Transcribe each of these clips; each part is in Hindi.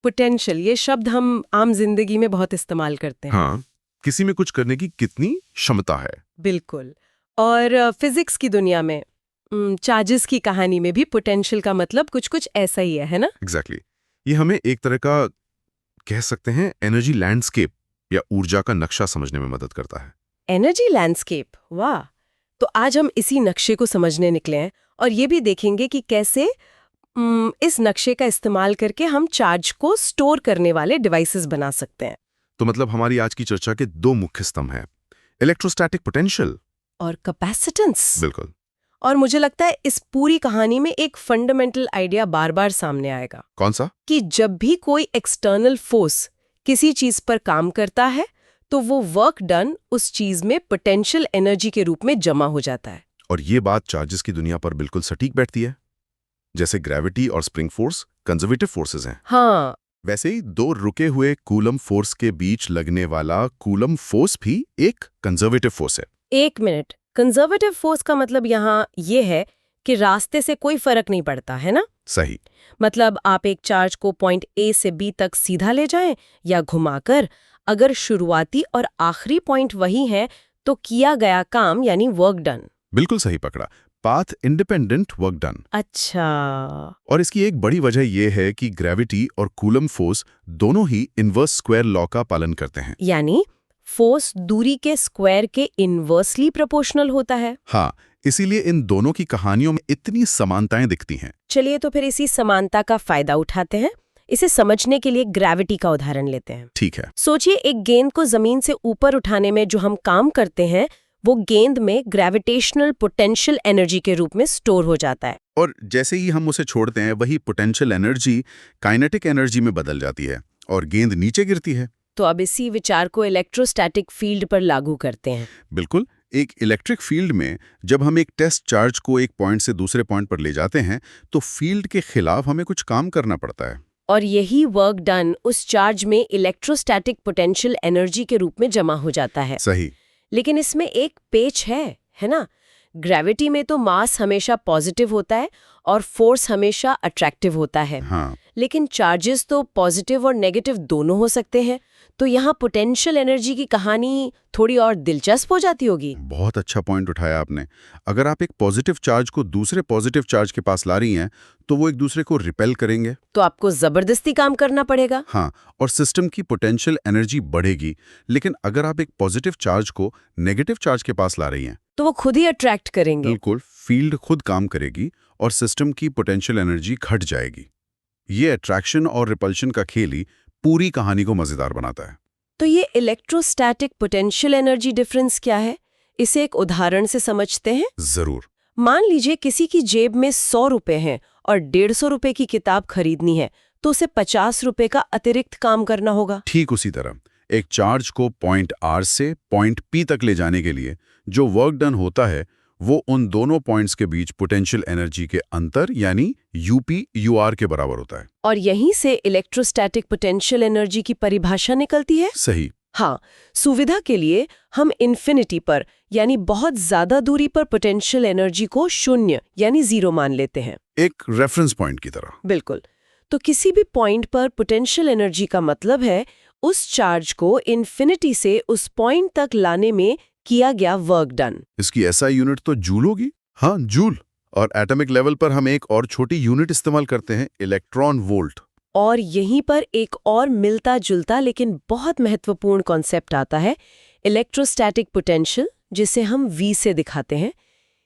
पोटेंशियल, ये शब्द हम आम जिंदगी में बहुत इस्तेमाल करते हैं। हाँ, किसी में कुछ करने की कितनी क्षमता है। बिल्कुल। और फिजिक्स की दुनिया में चार्जेस की कहानी में भी पोटेंशियल का मतलब कुछ कुछ ऐसा ही है ना? एग्जैक्टली ये हमें एक तरह का कह सकते हैं एनर्जी लैंडस्केप या ऊर्जा का नक्शा समझने में मदद करता है। एनर्जी लैंडस्केप, वाह! तो आज हम इसी नक्शे को समझने निकले हैं और ये भी देखेंगे कि कैसे इस नक्शे का इस्तेमाल करके हम चार्ज को स्टोर करने वाले डिवाइसेस बना सकते हैं। तो मतलब हमारी आज की चर्चा के दो मुख्य स्तंभ हैं, इलेक्ट्रोस्टैटिक पोटेंशियल और कैपेसिटेंस। बिल्कुल। और मुझे लगता है इस पूरी कहानी में एक फंडामेंटल आइडिया बार बार सामने आएगा। कौन सा? कि जब भी कोई एक्सटर्नल फोर्स किसी चीज पर काम करता है तो वो वर्क डन उस चीज में पोटेंशियल एनर्जी के रूप में जमा हो जाता है। और ये बात चार्जेस की दुनिया पर बिल्कुल सटीक बैठती है। जैसे ग्रेविटी और स्प्रिंग फोर्स कंजर्वेटिव फोर्सेस हैं, हाँ, वैसे ही दो रुके हुए कूलम फोर्स के बीच लगने वाला कूलम फोर्स भी एक कंजर्वेटिव फोर्स है। एक मिनट, कंजर्वेटिव फोर्स का मतलब यहाँ ये है कि रास्ते से कोई फर्क नहीं पड़ता है ना? सही। मतलब आप एक चार्ज को पॉइंट ए से बी तक सीधा ले जाएं या घुमाकर, अगर शुरुआती और आखिरी पॉइंट वही है तो किया गया काम यानी वर्क डन। बिल्कुल सही पकड़ा, पाथ इंडिपेंडेंट वर्क डन। अच्छा, और इसकी एक बड़ी वजह यह है कि ग्रेविटी और कूलम फोर्स दोनों ही इनवर्स स्क्वायर लॉ का पालन करते हैं। यानी फोर्स दूरी के स्क्वायर के इनवर्सली प्रोपोर्शनल होता है। हाँ, इसीलिए इन दोनों की कहानियों में इतनी समानताएं दिखती हैं। चलिए तो फिर इसी समानता का फायदा उठाते हैं। इसे समझने के लिए ग्रेविटी का उदाहरण लेते हैं। ठीक है। सोचिए, एक गेंद को जमीन से ऊपर उठाने में जो हम काम करते हैं वो गेंद में ग्रेविटेशनल पोटेंशियल एनर्जी के रूप में स्टोर हो जाता है। और जैसे ही हम उसे छोड़ते हैं वही पोटेंशियल एनर्जी काइनेटिक एनर्जी में बदल जाती है और गेंद नीचे गिरती है। तो अब इसी विचार को इलेक्ट्रोस्टैटिक फील्ड पर लागू करते हैं। बिल्कुल। एक इलेक्ट्रिक फील्ड में जब हम एक टेस्ट चार्ज को एक पॉइंट से दूसरे पॉइंट पर ले जाते हैं तो फील्ड के खिलाफ हमें कुछ काम करना पड़ता है। और यही वर्क डन उस चार्ज में इलेक्ट्रोस्टैटिक पोटेंशियल एनर्जी के रूप में जमा हो जाता है। सही। लेकिन इसमें एक पेच है ना? ग्रेविटी में तो मास हमेशा पॉजिटिव होता है और फोर्स हमेशा अट्रैक्टिव होता है। हाँ। लेकिन चार्जेस तो पॉजिटिव और नेगेटिव दोनों हो सकते हैं। तो यहाँ पोटेंशियल एनर्जी की कहानी थोड़ी और दिलचस्प हो जाती होगी। बहुत अच्छा पॉइंट उठाया आपने। अगर आप एक पॉजिटिव चार्ज को दूसरे पॉजिटिव चार्ज के पास ला रही हैं तो वो एक दूसरे को रिपेल करेंगे। तो आपको जबरदस्ती काम करना पड़ेगा। हाँ, और सिस्टम की पोटेंशियल एनर्जी बढ़ेगी। लेकिन अगर आप एक पॉजिटिव चार्ज को नेगेटिव चार्ज के पास ला रही हैं तो वो खुद ही अट्रैक्ट करेंगे। बिल्कुल, फील्ड खुद काम करेगी और सिस्टम की पोटेंशियल एनर्जी घट जाएगी। ये अट्रैक्शन और रिपल्शन का खेल ही पूरी कहानी को मजेदार बनाता है। तो ये इलेक्ट्रोस्टैटिक पोटेंशियल एनर्जी डिफरेंस क्या है? इसे एक उदाहरण से समझते हैं। जरूर। मान लीजिए किसी की जेब में 100 रुपए हैं और 150 रुपए की किताब खरीदनी है तो उसे 50 रुपए का अतिरिक्त काम करना होगा। ठीक उसी तरह एक चार्ज को पॉइंट आर से पॉइंट पी तक ले जाने के लिए जो वर्क डन होता है वो उन दोनों पॉइंट्स के बीच पोटेंशियल एनर्जी के अंतर यानी यूपी यूआर के बराबर होता है। और यहीं से इलेक्ट्रोस्टैटिक पोटेंशियल एनर्जी की परिभाषा निकलती है। सही। हाँ, सुविधा के लिए हम इन्फिनिटी पर यानी बहुत ज्यादा दूरी पर पोटेंशियल एनर्जी को 0 यानी 0 मान लेते हैं, एक रेफरेंस पॉइंट की तरह। बिल्कुल। तो किसी भी पॉइंट पर पोटेंशियल एनर्जी का मतलब है उस चार्ज को इन्फिनिटी से उस पॉइंट तक लाने में किया गया वर्क डन। इसकी एसआई यूनिट तो जूल होगी। हाँ, जूल। और एटॉमिक लेवल पर हम एक और छोटी यूनिट इस्तेमाल करते हैं, इलेक्ट्रॉन वोल्ट। और यहीं पर एक और मिलता जुलता लेकिन बहुत महत्वपूर्ण कॉन्सेप्ट आता है, इलेक्ट्रोस्टैटिक पोटेंशियल, जिसे हम V से दिखाते हैं।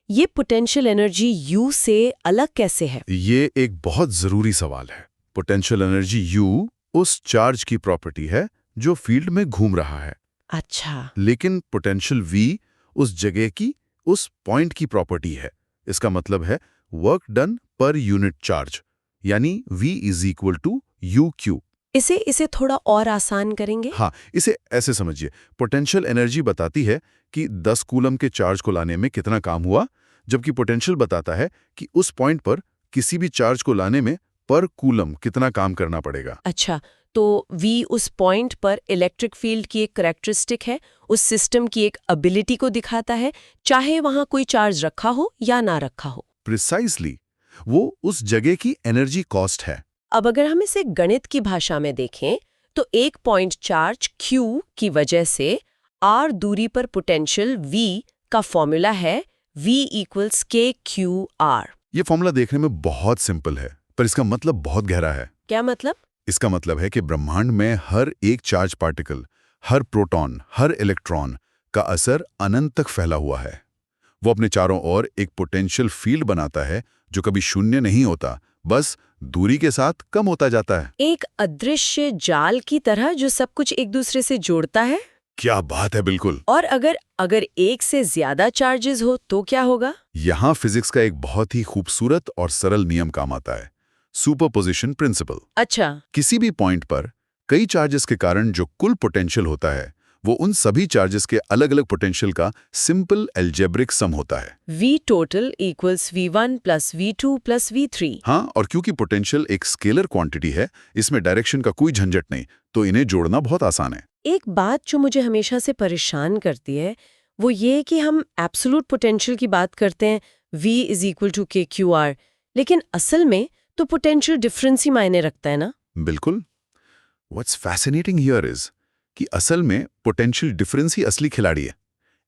ये पोटेंशियल एनर्जी U से अलग कैसे है? ये एक बहुत जरूरी सवाल है। पोटेंशियल एनर्जी U उस चार्ज की प्रॉपर्टी है जो फील्ड में घूम रहा है। अच्छा। लेकिन पोटेंशियल V उस जगह की, उस पॉइंट की प्रॉपर्टी है। इसका मतलब है work done per unit charge, यानी V = UQ। इसे थोड़ा और आसान करेंगे? हाँ, इसे ऐसे समझिए। पोटेंशियल एनर्जी बताती है कि 10 कूलम के चार्ज को लाने में कितना काम हुआ, जबकि पोटेंशियल बताता है कि उस पॉइंट पर किसी भी चार्ज को लाने में पर कूलम कितना काम करना पड़ेगा। अच्छा, तो V उस पॉइंट पर इलेक्ट्रिक फील्ड की एक करैक्टरिस्टिक है, उस सिस्टम की एक एबिलिटी को दिखाता है, चाहे वहां कोई चार्ज रखा हो या ना रखा हो। प्रिसाइसली, वो उस जगह की एनर्जी कॉस्ट है। अब अगर हम इसे गणित की भाषा में देखें तो एक पॉइंट चार्ज Q की वजह से R दूरी पर पोटेंशियल V का फॉर्मूला है V = KQR। ये फॉर्मूला देखने में बहुत सिंपल है, पर इसका मतलब बहुत गहरा है। क्या मतलब? इसका मतलब है कि ब्रह्मांड में हर एक चार्ज पार्टिकल, हर प्रोटॉन, हर इलेक्ट्रॉन का असर अनंत तक फैला हुआ है। वो अपने चारों ओर एक पोटेंशियल फील्ड बनाता है जो कभी शून्य नहीं होता, बस दूरी के साथ कम होता जाता है। एक अदृश्य जाल की तरह जो सब कुछ एक दूसरे से जोड़ता है। क्या बात है, बिल्कुल। और अगर एक से ज्यादा चार्जेस हो तो क्या होगा? यहाँ फिजिक्स का एक बहुत ही खूबसूरत और सरल नियम काम आता है, सुपरपोजिशन प्रिंसिपल। अच्छा। किसी भी पॉइंट पर कई चार्जेस के कारण जो कुल पोटेंशियल होता है वो उन सभी चार्जेस के अलग अलग पोटेंशियल का सिंपल अलजेब्रिक सम होता है। V total = V1 + V2 + V3। हाँ, और क्योंकि पोटेंशियल एक स्केलर क्वांटिटी है, इसमें डायरेक्शन का कोई झंझट नहीं, तो इन्हें जोड़ना बहुत आसान है। एक बात जो मुझे हमेशा से परेशान करती है वो ये कि हम एब्सोल्यूट पोटेंशियल की बात करते हैं V = KQR, लेकिन असल में तो पोटेंशियल डिफरेंस ही मायने रखता है ना? बिल्कुल। व्हाट्स फैसिनेटिंग हियर इज कि असल में पोटेंशियल डिफरेंस ही असली खिलाड़ी है।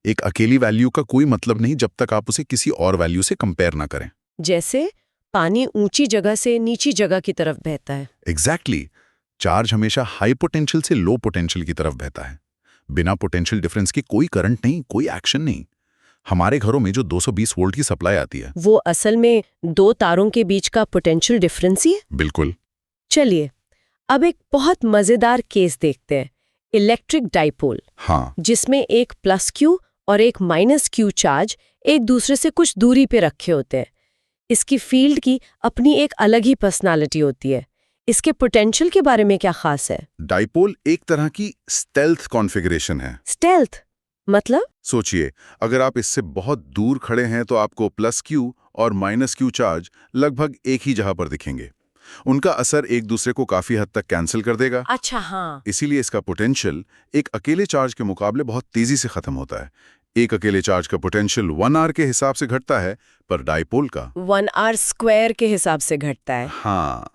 एक अकेली वैल्यू का कोई मतलब नहीं जब तक आप उसे किसी और वैल्यू से कंपेयर ना करें। जैसे पानी ऊंची जगह से नीची जगह की तरफ बहता है। एग्जैक्टली। चार्ज हमेशा हाई पोटेंशियल से लो पोटेंशियल की तरफ बहता है। बिना पोटेंशियल डिफरेंस के कोई करंट नहीं, कोई एक्शन नहीं। हमारे घरों में जो 220 वोल्ट की सप्लाई आती है, वो असल में दो तारों के बीच का पोटेंशियल डिफरेंस ही है। बिल्कुल। चलिए अब एक बहुत मजेदार केस देखते हैं, इलेक्ट्रिक डाइपोल। हाँ, जिसमें एक +Q और एक -Q चार्ज एक दूसरे से कुछ दूरी पे रखे होते हैं। इसकी फील्ड की अपनी एक अलग ही पर्सनालिटी होती है। इसके पोटेंशियल के बारे में क्या खास है? डाइपोल एक तरह की स्टेल्थ कॉन्फ़िगरेशन है। स्टेल्थ मतलब? सोचिए, अगर आप इससे बहुत दूर खड़े हैं तो आपको +Q और -Q चार्ज लगभग एक ही जगह पर दिखेंगे। उनका असर एक दूसरे को काफी हद तक कैंसिल कर देगा। अच्छा, हाँ। इसीलिए इसका पोटेंशियल एक अकेले चार्ज के मुकाबले बहुत तेजी से खत्म होता है। एक अकेले चार्ज का पोटेंशियल 1R के हिसाब से घटता है, पर डाइपोल का 1R² के हिसाब से घटता है। हाँ,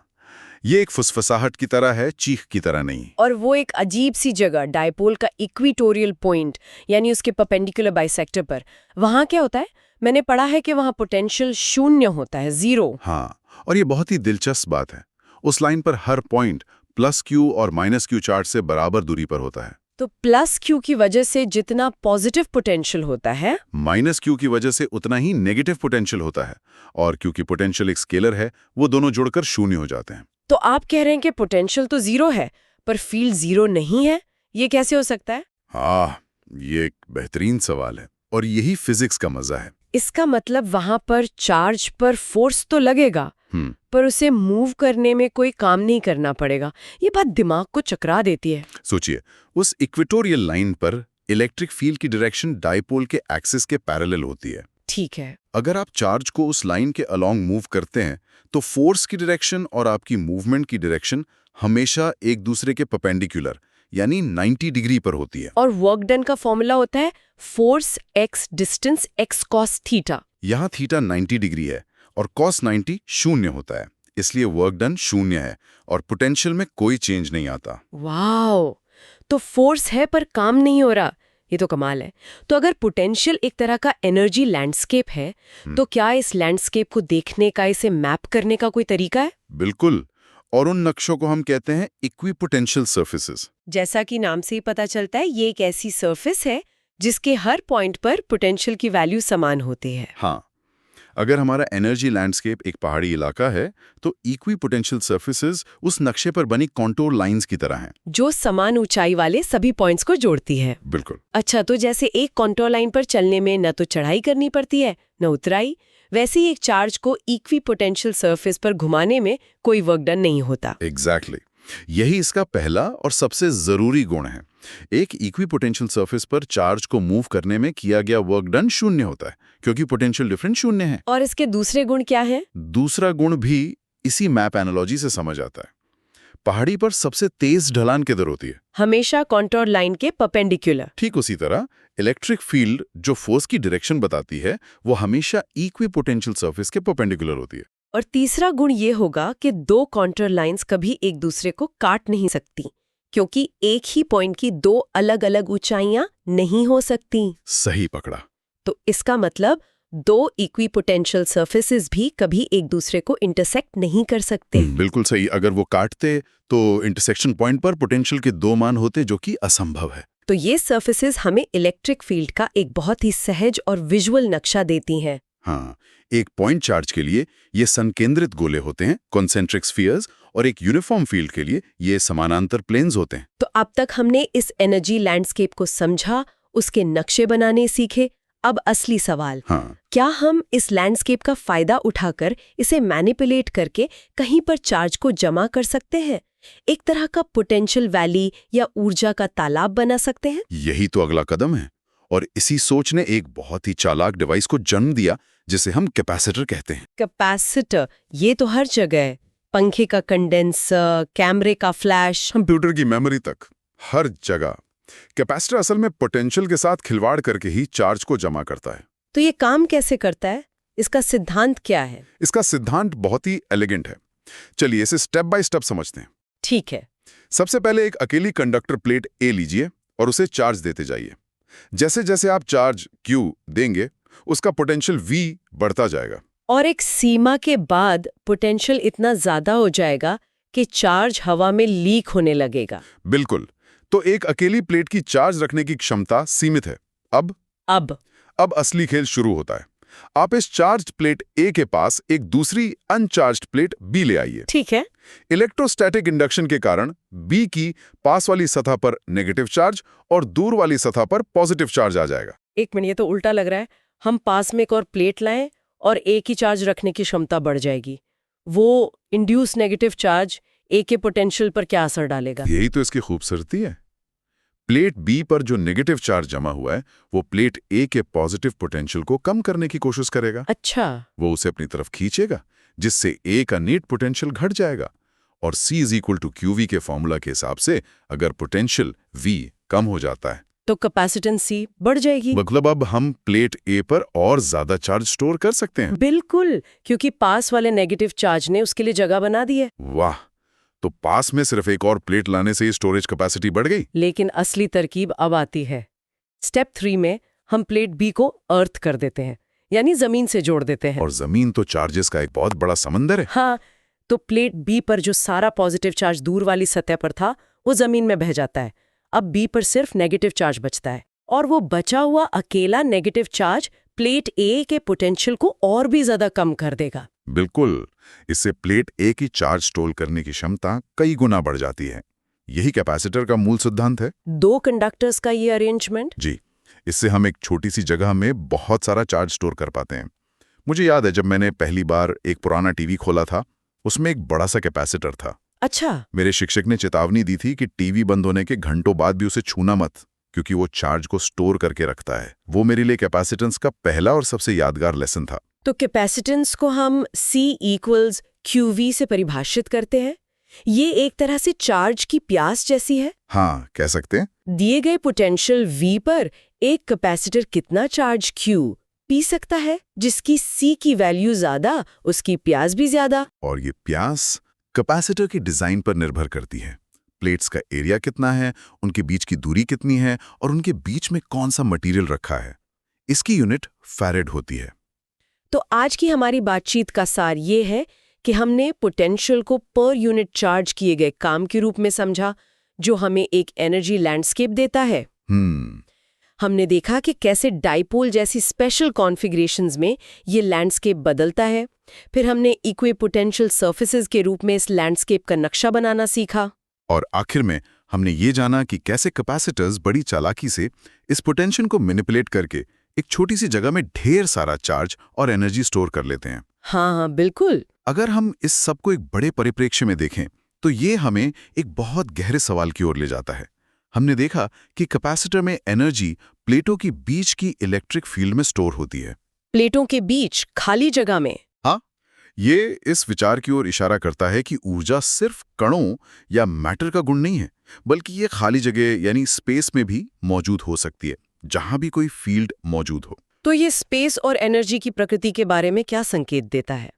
ये एक फुसफुसाहट की तरह है, चीख की तरह नहीं। और वो एक अजीब सी जगह डाइपोल का इक्विटोरियल पॉइंट, यानी उसके परपेंडिकुलर बाइसेक्टर पर, वहां क्या होता है? मैंने पढ़ा है कि वहां पोटेंशियल 0 होता है, 0। हाँ, और ये बहुत ही दिलचस्प बात है। उस लाइन पर हर पॉइंट +Q और -Q चार्ज से बराबर दूरी पर होता है। तो +Q की वजह से जितना पॉजिटिव पोटेंशियल होता है, -Q की वजह से उतना ही नेगेटिव पोटेंशियल होता है। और क्योंकि पोटेंशियल एक स्केलर है, वो दोनों जुड़कर 0 हो जाते हैं। तो आप कह रहे हैं कि पोटेंशियल तो 0 है पर फील्ड 0 नहीं है? ये कैसे हो सकता है? हाँ, ये एक बेहतरीन सवाल है और यही फिजिक्स का मजा है। इसका मतलब वहां पर चार्ज पर फोर्स तो लगेगा, पर उसे मूव करने में कोई काम नहीं करना पड़ेगा। ये बात दिमाग को चकरा देती है। सोचिए, उस इक्वेटोरियल लाइन पर इलेक्ट्रिक फील्ड की डायरेक्शन डाइपोल के एक्सिस के पैरेलल होती है। ठीक है। अगर आप चार्ज को उस लाइन के अलोंग मूव करते हैं तो फोर्स की डायरेक्शन और आपकी मूवमेंट की डायरेक्शन हमेशा एक दूसरे के परपेंडिकुलर यानी 90 डिग्री पर होती है। और वर्क डन का फॉर्मूला होता है force x distance x cos theta. यहाँ थीटा 90 डिग्री है और cos 90 0 होता है, इसलिए वर्क डन 0 है और पोटेंशियल में कोई चेंज नहीं आता। वाओ! तो फोर्स है पर काम नहीं हो रहा। ये तो कमाल है। तो अगर पोटेंशियल एक तरह का एनर्जी लैंडस्केप है, तो क्या इस लैंडस्केप को देखने का, इसे मैप करने का कोई तरीका है? बिल्कुल, और उन नक्शों को हम कहते हैं इक्विपोटेंशियल सर्फेसेस। जैसा कि नाम से ही पता चलता है, ये एक ऐसी सरफेस है जिसके हर पॉइंट पर पोटेंशियल की वैल्यू समान होती है। हाँ, अगर हमारा एनर्जी लैंडस्केप एक पहाड़ी इलाका है तो इक्विपोटेंशियल सर्फेसेस उस नक्शे पर बनी कॉन्टूर लाइंस की तरह हैं, जो समान ऊंचाई वाले सभी पॉइंट्स को जोड़ती है। बिल्कुल। अच्छा, तो जैसे एक कॉन्टूर लाइन पर चलने में न तो चढ़ाई करनी पड़ती है न उतराई, वैसे ही एक चार्ज को इक्विपोटेंशियल सरफेस पर घुमाने में कोई वर्क डन नहीं होता। एग्जैक्टली। यही इसका पहला और सबसे जरूरी गुण है। एक इक्विपोटेंशियल सरफेस पर चार्ज को मूव करने में किया गया वर्क डन 0 होता है, क्योंकि पोटेंशियल डिफरेंस 0 है। और इसके दूसरे गुण क्या है? दूसरा गुण भी इसी मैप एनालॉजी से समझ आता है। पहाड़ी पर सबसे तेज ढलान किधर होती है? हमेशा कॉन्टूर लाइन के परपेंडिकुलर। ठीक उसी तरह इलेक्ट्रिक फील्ड जो फोर्स की डायरेक्शन बताती है, वो हमेशा इक्विपोटेंशियल सरफेस के परपेंडिकुलर होती है। और तीसरा गुण ये होगा कि दो काउंटर लाइंस कभी एक दूसरे को काट नहीं सकती, क्योंकि एक ही पॉइंट की दो अलग-अलग ऊंचाइयां नहीं हो सकती। सही पकड़ा। तो इसका मतलब दो इक्विपोटेंशियल सरफेसेस भी कभी एक दूसरे को इंटरसेक्ट नहीं कर सकते। बिल्कुल सही। अगर वो काटते तो इंटरसेक्शन पॉइंट पर पोटेंशियल के दो मान होते, जो कि असंभव है। तो ये सरफेसेस हमें इलेक्ट्रिक फील्ड का एक बहुत ही सहज और विजुअल नक्शा देती हैं। हाँ, एक पॉइंट चार्ज के लिए ये संकेंद्रित गोले होते हैं, कॉन्सेंट्रिक स्फीयर्स, और एक यूनिफॉर्म फील्ड के लिए ये समानांतर प्लेन्स होते हैं। तो अब तक हमने इस एनर्जी लैंडस्केप को समझा, उसके नक्शे बनाने सीखे। अब असली सवाल, हाँ, क्या हम इस लैंडस्केप का फायदा उठाकर इसे मैनिपुलेट करके कहीं पर चार्ज को जमा कर सकते हैं? एक तरह का पोटेंशियल वैली या ऊर्जा का तालाब बना सकते हैं? यही तो अगला कदम है। और इसी सोच ने एक बहुत ही चालाक डिवाइस को जन्म दिया, जिसे हम कैपेसिटर कहते हैं। कैपेसिटर, ये तो हर जगह है। पंखे का कंडेंसर, कैमरे का फ्लैश। कंप्यूटर की मेमोरी तक, हर जगह। कैपेसिटर असल में पोटेंशियल के साथ खिलवाड़ करके ही चार्ज को जमा करता है। तो ये काम कैसे करता है? इसका सिद्धांत क्या है? इसका सिद्धांत बहुत ही एलिगेंट है। चलिए इसे स्टेप बाय स्टेप समझते हैं। ठीक है। सबसे पहले एक अकेली कंडक्टर प्लेट ए लीजिए और उसे चार्ज देते जाइए। जैसे जैसे आप चार्ज Q देंगे, उसका पोटेंशियल V बढ़ता जाएगा। और एक सीमा के बाद पोटेंशियल इतना ज्यादा हो जाएगा कि चार्ज हवा में लीक होने लगेगा। बिल्कुल। तो एक अकेली प्लेट की चार्ज रखने की क्षमता सीमित है। अब असली खेल शुरू होता है। आप इस चार्ज्ड प्लेट ए के पास एक दूसरी अनचार्ज्ड प्लेट बी ले आइए। ठीक है। इलेक्ट्रोस्टैटिक इंडक्शन के कारण बी की पास वाली सतह पर नेगेटिव चार्ज और दूर वाली सतह पर पॉजिटिव चार्ज आ जाएगा। एक मिनट, ये तो उल्टा लग रहा है। हम पास में एक और प्लेट लाएं और ए की चार्ज रखने की क्षमता बढ़ जाएगी। वो इंड्यूस नेगेटिव चार्ज ए के पोटेंशियल पर क्या असर डालेगा? यही तो इसकी खूबसूरती है। प्लेट बी पर जो नेगेटिव चार्ज जमा हुआ है, वो प्लेट ए के पॉजिटिव पोटेंशियल को कम करने की कोशिश करेगा। अच्छा। वो उसे अपनी तरफ खींचेगा, जिससे ए का नेट पोटेंशियल घट जाएगा। और C = QV के फॉर्मूला के हिसाब से अगर पोटेंशियल V कम हो जाता है तो कैपेसिटेंस C बढ़ जाएगी। मतलब अब हम प्लेट ए पर और ज्यादा चार्ज स्टोर कर सकते हैं। बिल्कुल, क्योंकि पास वाले नेगेटिव चार्ज ने उसके लिए जगह बना दी है। वाह! तो पास में सिर्फ एक और प्लेट लाने से ही स्टोरेज कैपेसिटी बढ़ गई। लेकिन असली तरकीब अब आती है। स्टेप 3 में हम प्लेट बी को अर्थ कर देते हैं, यानी जमीन से जोड़ देते हैं। और जमीन तो चार्जेस का एक बहुत बड़ा समंदर है। हाँ, तो प्लेट बी पर जो सारा पॉजिटिव चार्ज दूर वाली सतह पर था, वो जमीन में बह जाता है। अब बी पर सिर्फ नेगेटिव चार्ज बचता है, और वो बचा हुआ अकेला नेगेटिव चार्ज प्लेट ए के पोटेंशियल को और भी ज्यादा कम कर देगा। बिल्कुल। इससे प्लेट ए की चार्ज स्टोर करने की क्षमता कई गुना बढ़ जाती है। यही कैपेसिटर का मूल सिद्धांत है। दो कंडक्टर्स का ये अरेंजमेंट। जी, इससे हम एक छोटी सी जगह में बहुत सारा चार्ज स्टोर कर पाते हैं। मुझे याद है जब मैंने पहली बार एक पुराना टीवी खोला था, उसमें एक बड़ा सा कैपेसिटर था। अच्छा। मेरे शिक्षक ने चेतावनी दी थी कि टीवी बंद होने के घंटों बाद भी उसे छूना मत, क्योंकि वो चार्ज को स्टोर करके रखता है। वो मेरे लिए कैपेसिटेंस का पहला और सबसे यादगार लेसन था। तो कैपेसिटेंस को हम C = QV से परिभाषित करते हैं। ये एक तरह से चार्ज की प्यास जैसी है। हाँ, कह सकते हैं। दिए गए पोटेंशियल V पर एक कैपेसिटर कितना चार्ज Q पी सकता है, जिसकी C की वैल्यू ज्यादा, उसकी प्यास भी ज्यादा। और ये प्यास कैपेसिटर की डिजाइन पर निर्भर करती है। प्लेट्स का एरिया कितना है, उनके बीच की दूरी कितनी है, और उनके बीच में कौन सा मटेरियल रखा है। इसकी यूनिट फैरेड होती है। तो आज की हमारी बातचीत का सार ये है कि हमने पोटेंशियल को पर यूनिट चार्ज किए गए काम के रूप में समझा, जो हमें एक एनर्जी लैंडस्केप देता है। हमने देखा कि कैसे डाइपोल जैसी स्पेशल कॉन्फ़िगरेशंस में ये लैंडस्केप बदलता है। फिर हमने इक्विपोटेंशियल सरफेसेस के रूप में इस लैंडस्केप का नक्शा बनाना सीखा। और आखिर में हमने ये जाना कि कैसे कैपेसिटर्स बड़ी चालाकी से इस पोटेंशियल को मैनिपुलेट करके एक छोटी सी जगह में ढेर सारा चार्ज और एनर्जी स्टोर कर लेते हैं। हाँ, बिल्कुल। अगर हम इस सब को एक बड़े परिप्रेक्ष्य में देखें तो ये हमें एक बहुत गहरे सवाल की ओर ले जाता है। हमने देखा कि कैपेसिटर में एनर्जी प्लेटों के बीच की इलेक्ट्रिक फील्ड में स्टोर होती है। प्लेटों के बीच खाली जगह में। हाँ, ये इस विचार की ओर इशारा करता है कि ऊर्जा सिर्फ कणों या मैटर का गुण नहीं है, बल्कि ये खाली जगह यानी स्पेस में भी मौजूद हो सकती है, जहां भी कोई फील्ड मौजूद हो। तो ये स्पेस और एनर्जी की प्रकृति के बारे में क्या संकेत देता है?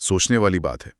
सोचने वाली बात है।